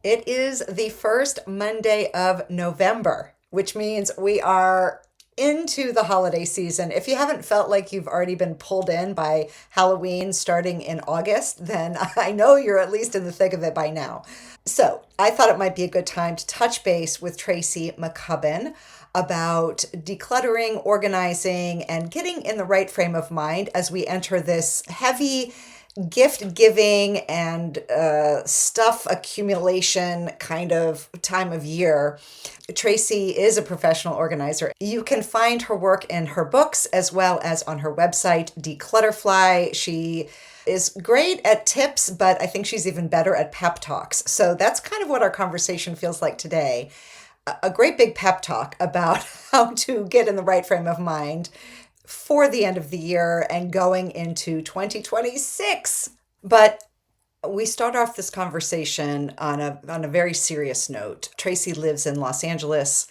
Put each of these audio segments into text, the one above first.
It is the first Monday of November, which means we are into the holiday season. If you haven't felt like you've already been pulled in by Halloween starting in August, then I know you're at least in the thick of it by now. So I thought it might be a good time to touch base with Tracy McCubbin about decluttering, organizing, and getting in the right frame of mind as we enter this heavy gift giving and stuff accumulation kind of time of year. Tracy is a professional organizer. You can find her work in her books as well as on her website, Declutterfly. She is great at tips, but I think she's even better at pep talks. So that's kind of what our conversation feels like today. A great big pep talk about how to get in the right frame of mind for the end of the year and going into 2026. But we start off this conversation on a very serious note. Tracy lives in Los Angeles,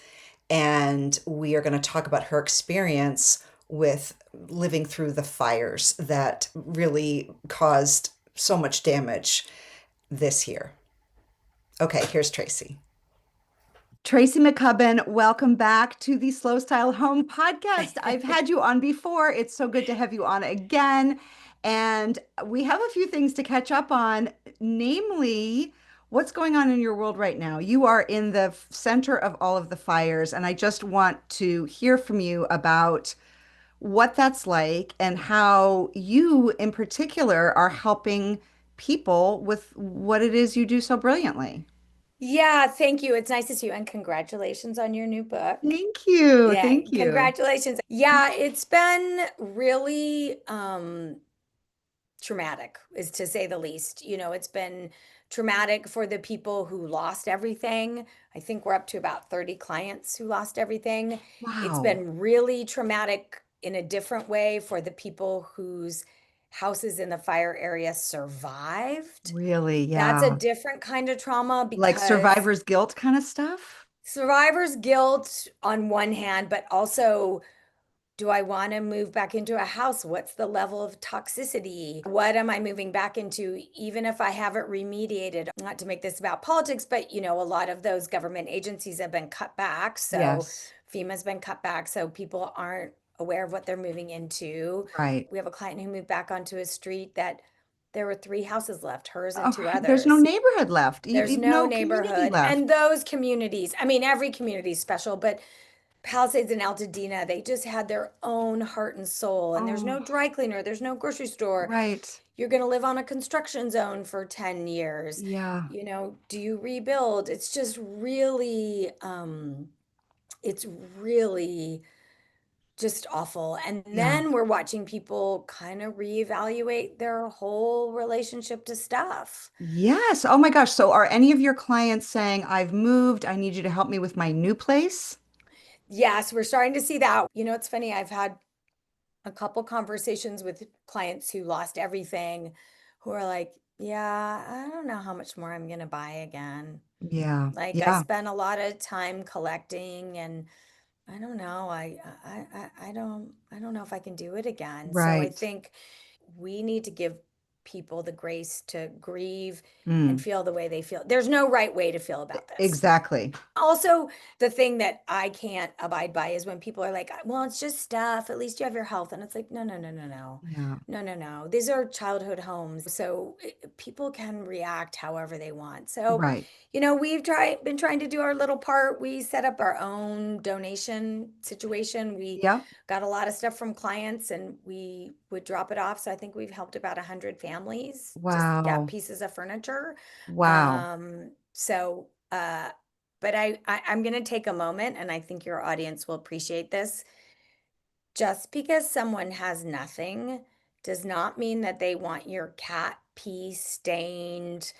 and we are going to talk about her experience with living through the fires that really caused so much damage this year. Okay, here's Tracy. Tracy McCubbin, welcome back to the Slow Style Home podcast. I've had you on before. It's so good to have you on again. And we have a few things to catch up on, namely, what's going on in your world right now? You are in the center of all of the fires, and I just want to hear from you about what that's like and how you, in particular, are helping people with what it is you do so brilliantly. Yeah, thank you. It's nice to see you and congratulations on your new book. Thank you. Yeah, Thank you. congratulations. Yeah, it's been really traumatic, is to say the least. It's been traumatic for the people who lost everything. I think we're up to about 30 clients who lost everything. It's Wow. been really traumatic in a different way for the people whose houses in the fire area survived. Really? That's a Yeah. different kind of trauma Like because survivor's guilt kind of stuff? survivor's guilt on one hand, but also, do I want to move back into a house? What's the level of toxicity? What am I moving back into, even if I haven't remediated? Not to make this about politics, but a lot of those government agencies have been cut back. So Yes. FEMA's been cut back. So people aren't aware of what they're moving into. Right. We have a client who moved back onto a street that there were three houses left, hers and Oh, two there's no others. neighborhood left, There's no no community neighborhood. left. And those communities, I mean, every community is special, but Palisades and Altadena, they just had their own heart and soul. And there's Oh, no dry cleaner, there's no grocery store. right. You're going to live on a construction zone for 10 years. Yeah. Do you rebuild? It's just really, it's really just awful. And Yeah. then we're watching people kind of reevaluate their whole relationship to stuff. Yes. Oh my gosh. So are any of your clients saying, I've moved, I need you to help me with my new place? Yes, we're starting to see that. It's funny. I've had a couple conversations with clients who lost everything who are like, yeah, I don't know how much more I'm going to buy again. Yeah. Like I Yeah. spent a lot of time collecting and I don't know. I don't know if I can do it again. So I Right. think we need to give people the grace to grieve and Mm, feel the way they feel. There's no right way to feel about this. exactly. Also, the thing that I can't abide by is when people are like, well, it's just stuff. At least you have your health. And it's like, no, no, no, no, no. Yeah. No, no, no. These are childhood homes. So people can react however they want. So, Right. been trying to do our little part. We set up our own donation situation. We Yeah. got a lot of stuff from clients and we would drop it off. So I think we've helped about 100 families just get Wow. pieces of furniture. Wow. So, but I'm going to take a moment, and I think your audience will appreciate this. Just because someone has nothing does not mean that they want your cat pee stained,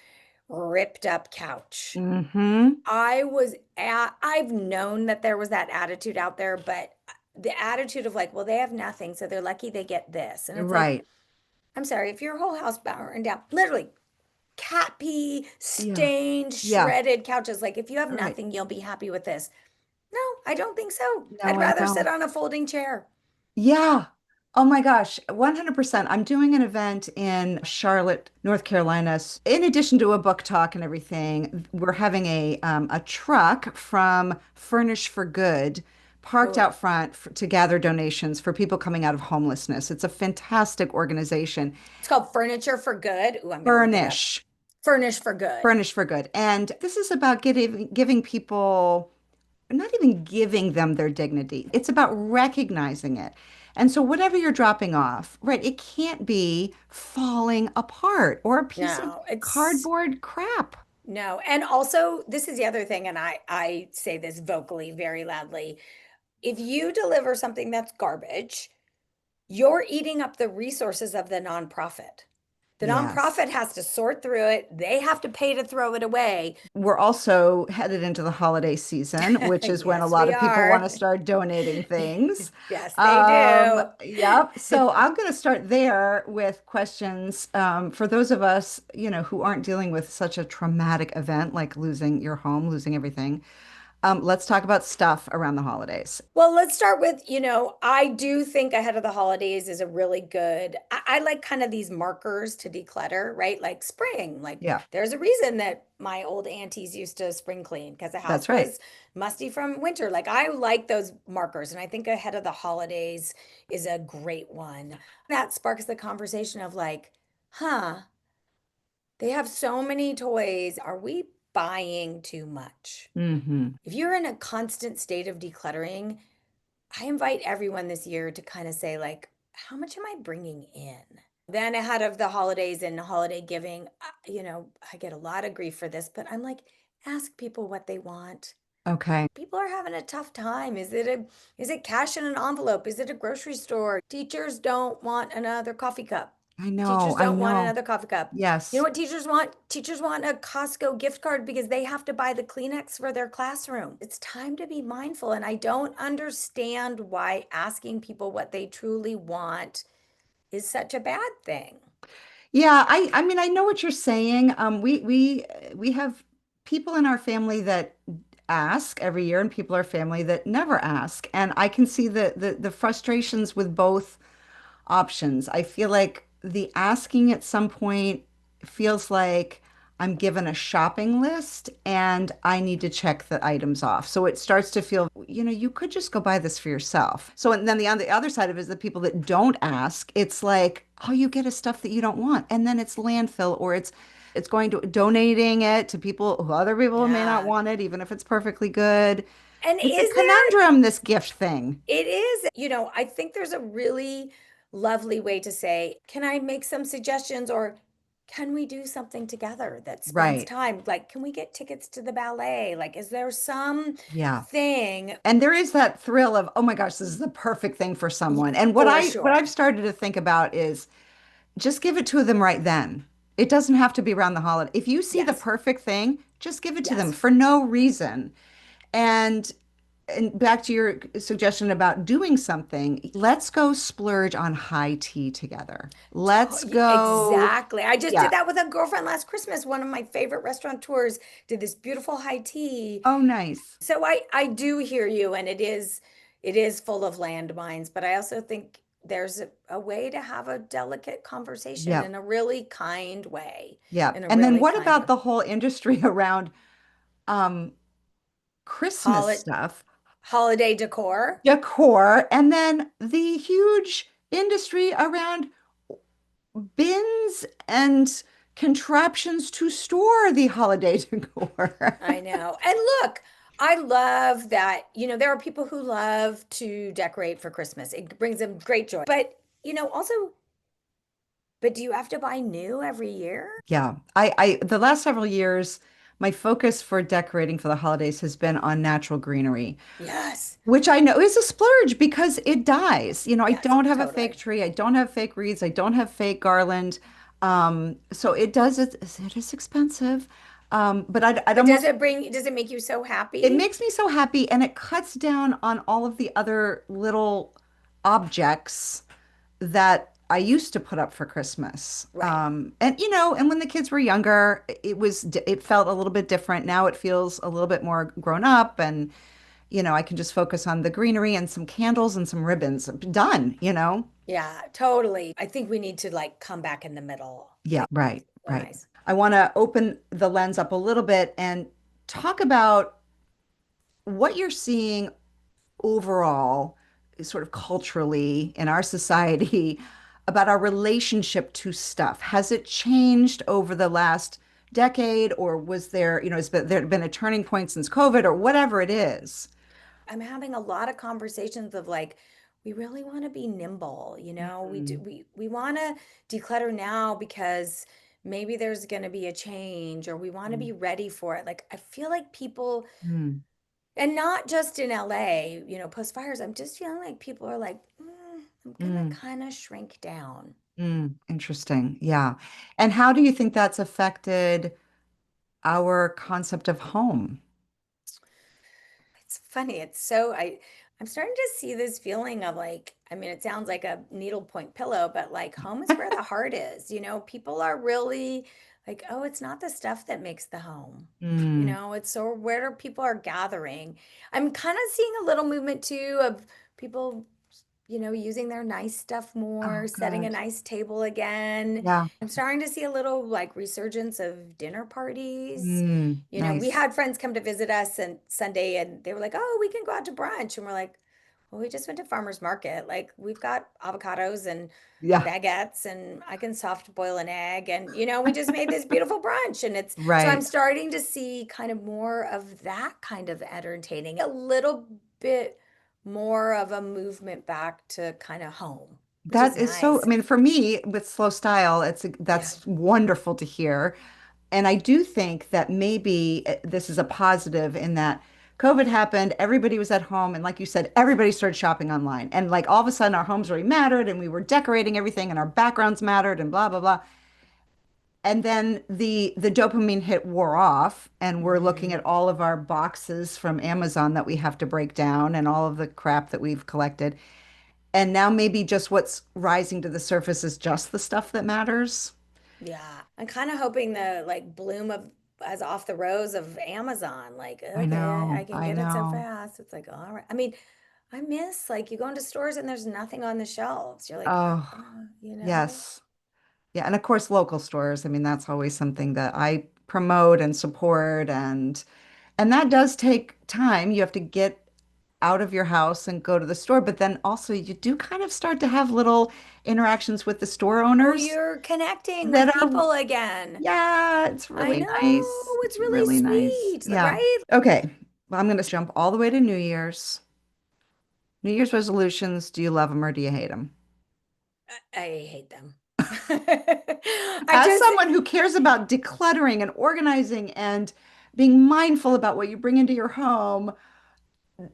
ripped up couch. Mm-hmm. I've known that there was that attitude out there, but the attitude of like, well, they have nothing, so they're lucky they get this. And it's like, Right. I'm sorry, if your whole house burned down, literally cat pee, Yeah. stained, Yeah. shredded couches. Like, if you have All right. nothing, you'll be happy with this. No, I don't think so. No, I'd I rather sit don't. on a folding chair. Yeah. Oh my gosh, 100%. I'm doing an event in Charlotte, North Carolina. In addition to a book talk and everything, we're having a truck from Furnish for Good parked Oh, out front to gather donations for people coming out of homelessness. It's a fantastic organization. it's called Furniture for Good. Ooh, I'm going to look it up. Furnish, Furnish for Good. Furnish for Good. And this is about giving people, not even giving them their dignity. It's about recognizing it. And so, whatever you're dropping off, right, it can't be falling apart or a piece of No, it's cardboard crap. no. And also, this is the other thing, and I say this vocally very loudly. If you deliver something that's garbage, you're eating up the resources of the nonprofit. The Yes. nonprofit has to sort through it. They have to pay to throw it away. We're also headed into the holiday season, which is when a Yes, lot we of people want are. to start donating things. Yes, they do. Yep. So I'm going to start there with questions for those of us, who aren't dealing with such a traumatic event like losing your home, losing everything. Let's talk about stuff around the holidays. Well, let's start with, I do think ahead of the holidays is a really good, I like kind of these markers to declutter, right? Like spring, like Yeah, there's a reason that my old aunties used to spring clean because the that's house right. was musty from winter. Like I like those markers. And I think ahead of the holidays is a great one. That sparks the conversation of like, huh, they have so many toys. Are we buying too much? Hmm. If you're in a constant state of decluttering, I invite everyone this year to kind of say, like, how much am I bringing in? Then ahead of the holidays and holiday giving, I get a lot of grief for this, but I'm like, ask people what they want. Okay. People are having a tough time. Is it cash in an envelope? Is it a grocery store? Teachers don't want another coffee cup. I know. Teachers I don't want know. another coffee cup. You know Yes. what teachers want? Teachers want a Costco gift card because they have to buy the Kleenex for their classroom. It's time to be mindful. And I don't understand why asking people what they truly want is such a bad thing. Yeah, I mean I know what you're saying. We have people in our family that ask every year and people in our family that never ask. And I can see the frustrations with both options. I feel like the asking at some point feels like I'm given a shopping list and I need to check the items off. So it starts to feel, you could just go buy this for yourself. So and then on the other side of it is the people that don't ask. It's like, oh, you get a stuff that you don't want, and then it's landfill or it's going to donating it to people who other people may not Yeah. want it, even if it's perfectly good. And It's a is there conundrum, this gift thing. It is, I think there's a really lovely way to say, can I make some suggestions or can we do something together that spends Right. time? Like, can we get tickets to the ballet? Like, is there some Yeah. thing And there is that thrill of, oh my gosh, this is the perfect thing for someone. And what for what I've sure? started to think about is just give it to them right then. It doesn't have to be around the holiday. If you see the Yes, perfect thing, just give it to them yes. for no reason. And and back to your suggestion about doing something, let's go splurge on high tea together. Let's go. Exactly. I just Yeah. did that with a girlfriend last Christmas. One of my favorite restaurateurs did this beautiful high tea. Oh, nice. So I do hear you, and it is full of landmines, but I also think there's a way to have a delicate conversation Yep. in a really kind way, Yep. in a And then really what kind about way. the whole industry around um Christmas Holi- stuff? Holiday decor. Decor, and then the huge industry around bins and contraptions to store the holiday decor. I know. And look, I love that, there are people who love to decorate for Christmas. It brings them great joy. But do you have to buy new every year? Yeah, the last several years, my focus for decorating for the holidays has been on natural greenery, Yes. which I know is a splurge because it dies. I Yes, don't have a fake totally. tree, I don't have fake wreaths, I don't have fake garland. So it is expensive. But I'd But almost does it make you so it happy? makes me so happy and it cuts down on all of the other little objects that I used to put up for Christmas. Right. And when the kids were younger, it felt a little bit different. Now it feels a little bit more grown up, and I can just focus on the greenery and some candles and some ribbons. Done. Yeah, totally. I think we need to like come back in the middle. Yeah, right, So right. nice. I want to open the lens up a little bit and talk about what you're seeing overall, sort of culturally in our society, about our relationship to stuff. Has it changed over the last decade, or was there, there been a turning point since COVID, or whatever it is? I'm having a lot of conversations of like, we really want to be nimble, we do Mm, we want to declutter now because maybe there's going to be a change or we want to mm, be ready for it. Like I feel like people, mm, and not just in LA, post fires, I'm just feeling like people are like, I'm gonna mm, kind of shrink down. Interesting. Yeah. And how do you think that's affected our concept of home? It's funny. I'm starting to see this feeling of like, I mean, it sounds like a needlepoint pillow, but like home is where the heart is. People are really like, oh, it's not the stuff that makes the home. Mm. It's so where people are gathering. I'm kind of seeing a little movement too of people using their nice stuff more, Oh, setting a good. nice table again. Yeah. I'm starting to see a little like resurgence of dinner parties. We Nice. had friends come to visit us and Sunday and they were like, "Oh, we can go out to brunch." And we're like, "Well, we just went to farmer's market. Like we've got avocados and Yeah. baguettes and I can soft boil an egg and we just made this beautiful brunch and it's so I'm Right. starting to see kind of more of that kind of entertaining, a little bit more of a movement back to kind of home, which is That is so, I nice. mean, for me with slow style, Yeah. that's wonderful to hear. And I do think that maybe this is a positive in that COVID happened, everybody was at home, and like you said, everybody started shopping online. And like all of a sudden our homes really mattered and we were decorating everything and our backgrounds mattered and blah blah blah. And then the dopamine hit wore off, and we're looking Hmm. at all of our boxes from Amazon that we have to break down and all of the crap that we've collected. And now maybe just what's rising to the surface is just the stuff that matters. Yeah. I'm kind of hoping the like bloom of as off the rose of Amazon, like, I okay, I know, can I get it so know. fast. It's like, all right. I mean, I miss like you go into stores and there's nothing on the shelves. You're like, Oh, uh, you know? yes. Yeah, and of course local stores. I mean, that's always something that I promote and support, and that does take time. You have to get out of your house and go to the store, but then also you do kind of start to have little interactions with the store Oh, owners you're connecting with that are, people again. yeah, it's I really know. nice. It's It's really really nice. sweet, Yeah. right? Okay. Well, I'm going to jump all the way to New Year's. New Year's resolutions, do you love them or do you hate them? I hate them. I As just, someone who cares about decluttering and organizing and being mindful about what you bring into your home,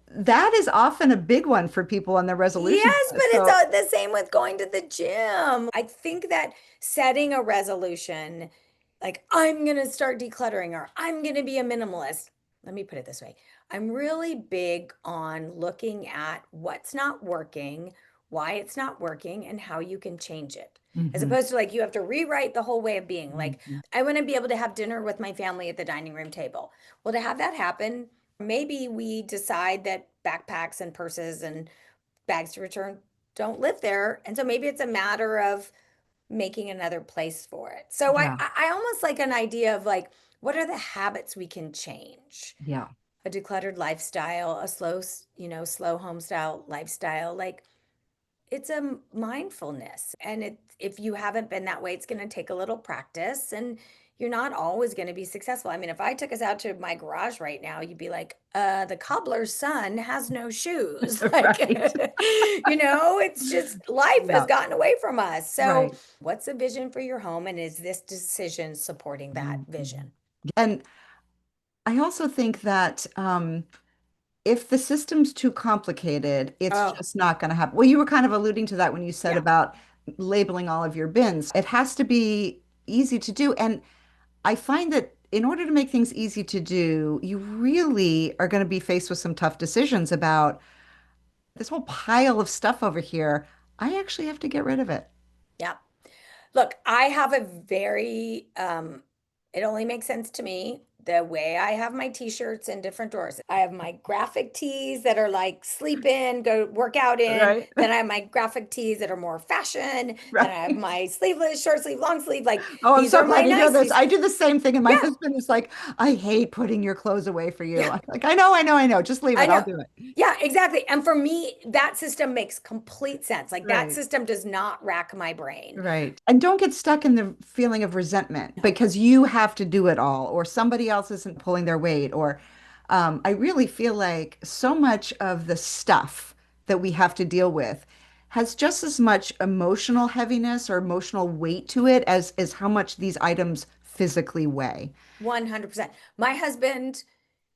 that is often a big one for people on their resolutions yes, but list. it's So, the same with going to the gym. I think that setting a resolution, like I'm gonna start decluttering or I'm gonna be a minimalist. Let me put it this way. I'm really big on looking at what's not working, why it's not working, and how you can change it. As mhm, opposed to like you have to rewrite the whole way of being. Like mhm. I want to be able to have dinner with my family at the dining room table. Well, to have that happen, maybe we decide that backpacks and purses and bags to return don't live there. And so maybe it's a matter of making another place for it. So I, Yeah, I almost like an idea of like, what are the habits we can change? yeah, A decluttered lifestyle, a slow home style lifestyle. Like it's a mindfulness. And if you haven't been that way, it's going to take a little practice and you're not always going to be successful. I mean, if I took us out to my garage right now, you'd be like, the cobbler's son has no shoes. Like, right. it's just life has Yeah, gotten away from us. So, right. what's the vision for your home? And is this decision supporting that Mhm. vision? And I also think that if the system's too complicated, it's Oh, just not going to happen. Well, you were kind of alluding to that when you said yeah. about labeling all of your bins. It has to be easy to do. And I find that in order to make things easy to do, you really are going to be faced with some tough decisions about this whole pile of stuff over here. I actually have to get rid of it. Yeah. Look, I have a very, it only makes sense to me the way I have my t-shirts in different drawers. I have my graphic tees that are like sleep in, go work out in. Right. Then I have my graphic tees that are more fashion. Then I have Right. my sleeveless, short sleeve, long sleeve. Like Oh, I'm these so are my glad to hear this. niceties. I do the same thing. And my Yeah, husband is like, I hate putting your clothes away for you. yeah, I'm like, I know, I know, I know. Just leave I it. I'll know. do it. Yeah, exactly. And for me, that system makes complete sense. Like that Right. system does not rack my brain. Right. And don't get stuck in the feeling of resentment No. because you have to do it all, or somebody else isn't pulling their weight, or I really feel like so much of the stuff that we have to deal with has just as much emotional heaviness or emotional weight to it as how much these items physically weigh. 100%. My husband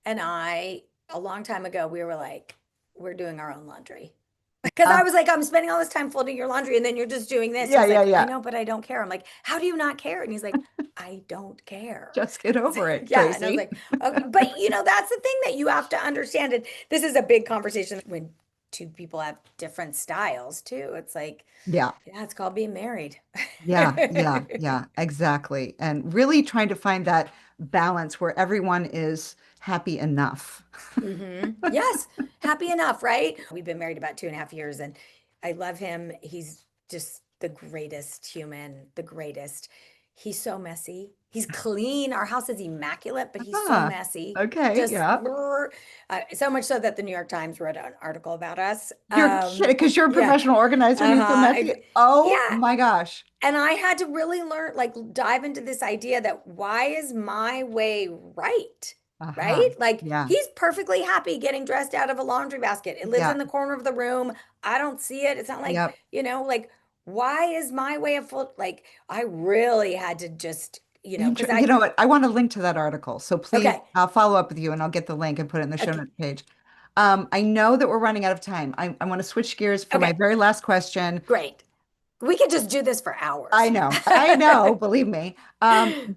and I, a long time ago, we were like, we're doing our own laundry. Because I Uh, was like, I'm spending all this time folding your laundry and then you're just doing this. yeah, He's yeah, like, I yeah. know, but I don't care. I'm like, how do you not care? And he's like, I don't care. Just get I was over like, it, yeah. And I was Tracy. like, okay. But that's the thing that you have to understand. And this is a big conversation when two people have different styles too. It's like, Yeah. yeah, it's called being married. Yeah, yeah, yeah, exactly. And really trying to find that balance where everyone is happy enough. Yes, happy enough, right? We've been married about 2.5 years and I love him. He's just the greatest human, the greatest. He's so messy. He's clean. Our house is immaculate, but he's so Ah, messy. okay, Just yeah. so much so that the New York Times wrote an article about us. You're kidding because you're a Yeah, professional organizer and you're so uh-huh. messy. Oh Yeah, my gosh. and I had to really learn, like, dive into this idea that why is my way right? Uh-huh. Right? Like, Yeah. he's perfectly happy getting dressed out of a laundry basket. It lives Yeah. in the corner of the room. I don't see it. It's not like, Yep. like, why is my way of like, I really had to just, because You I, know what? I want to link to that article. So please, okay, I'll follow up with you and I'll get the link and put it in the show okay, notes page. I know that we're running out of time. I want to switch gears for my okay, very last question. great. We could just do this for I hours. know, believe me.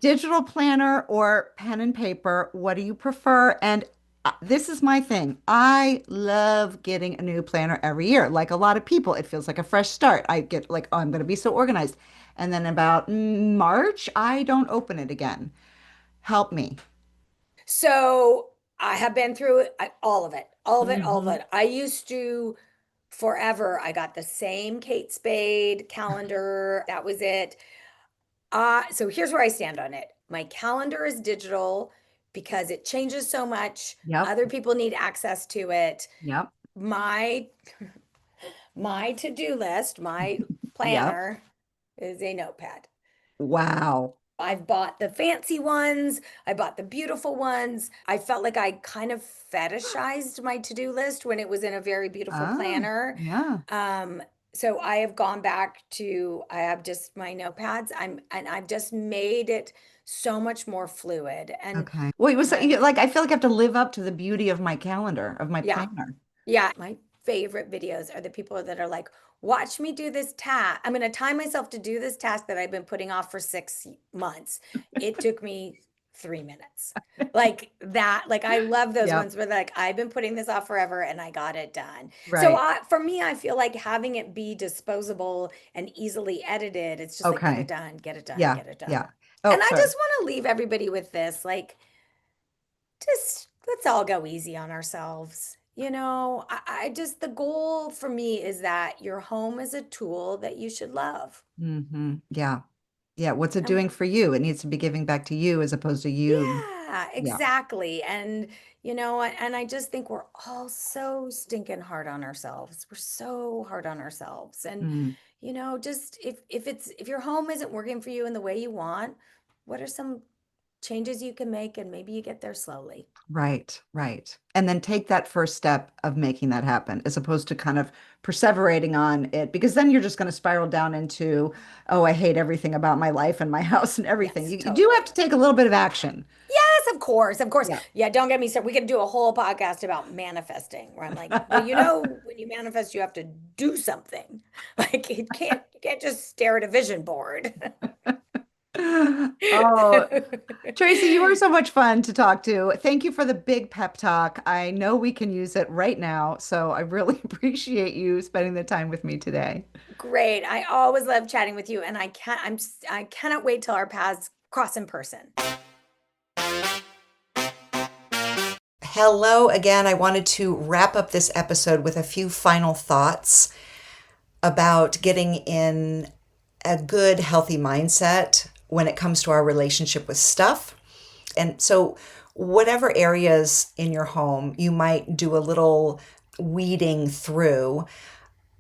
Digital planner or pen and paper, what do you prefer? And this is my thing. I love getting a new planner every year. Like a lot of people, it feels like a fresh start. I get like, oh, I'm going to be so organized. And then about March, I don't open it again. Help me. So I have been through it, all of it, all of it, all of Hmm. it. I used to forever. I got the same Kate Spade calendar. That was it. So here's where I stand on it. My calendar is digital because it changes so much. Yep. Other people need access to it. Yep. My my to-do list, my Yep. planner is a notepad. Wow. I've bought the fancy ones. I bought the beautiful ones. I felt like I kind of fetishized my to-do list when it was in a very beautiful Oh, planner. yeah. Um, so I have gone back to, I have just my notepads. And I've just made it so much more fluid. And Okay. Well, it was my, like I feel like I have to live up to the beauty of my calendar, of my yeah, planner. yeah, my favorite videos are the people that are like, watch me do this task. I'm going to time myself to do this task that I've been putting off for 6 months. It took me 3 minutes. Like that, like I love those Yep. ones where like I've been putting this off forever and I got it done. So Right. for me, I feel like having it be disposable and easily edited, it's just like get it Okay. done, get it done, Yeah. get it done. Yeah. Oh, And I sorry. just want to leave everybody with this, like just let's all go easy on ourselves. I just, the goal for me is that your home is a tool that you should love. Yeah. Yeah. What's it And doing for you? It needs to be giving back to you as opposed to you. yeah, Yeah. exactly. And I just think we're all so stinking hard on ourselves. We're so hard on ourselves. And, Mm. just if your home isn't working for you in the way you want, what are some changes you can make and maybe you get there slowly. Right. Right. And then take that first step of making that happen as opposed to kind of perseverating on it because then you're just going to spiral down into, oh, I hate everything about my life and my house and everything. Yes, You do have totally. to take a little bit of action. Yes, of course, of course. Yeah. Yeah, don't get me started. We could do a whole podcast about manifesting, where I'm like, well, when you manifest, you have to do something. Like you can't just stare at a vision board. Oh, Tracy, you were so much fun to talk to. Thank you for the big pep talk. I know we can use it right now, so I really appreciate you spending the time with me today. Great. I always love chatting with you, and I cannot wait till our paths cross in person. Hello again. I wanted to wrap up this episode with a few final thoughts about getting in a good, healthy mindset when it comes to our relationship with stuff. And so, whatever areas in your home you might do a little weeding through,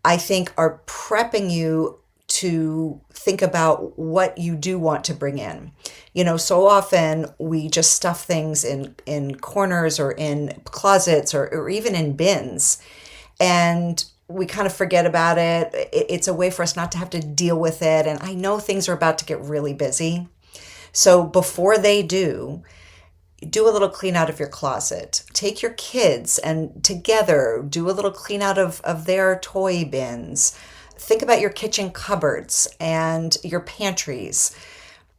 I think are prepping you to think about what you do want to bring in. So often we just stuff things in corners or in closets or even in bins, and we kind of forget about it. It's a way for us not to have to deal with it. And I know things are about to get really busy. So before they do a little clean out of your closet. Take your kids and together do a little clean out of their toy bins. Think about your kitchen cupboards and your pantries.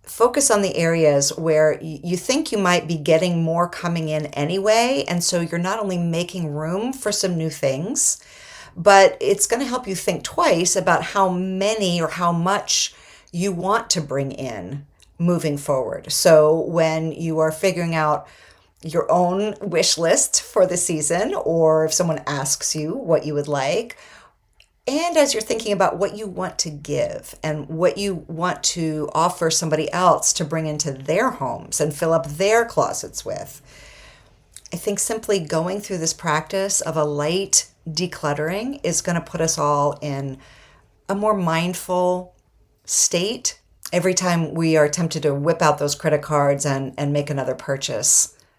Focus on the areas where you think you might be getting more coming in anyway. And so you're not only making room for some new things, but it's going to help you think twice about how many or how much you want to bring in moving forward. So when you are figuring out your own wish list for the season, or if someone asks you what you would like, and as you're thinking about what you want to give and what you want to offer somebody else to bring into their homes and fill up their closets with, I think simply going through this practice of a light decluttering is going to put us all in a more mindful state every time we are tempted to whip out those credit cards and make another purchase.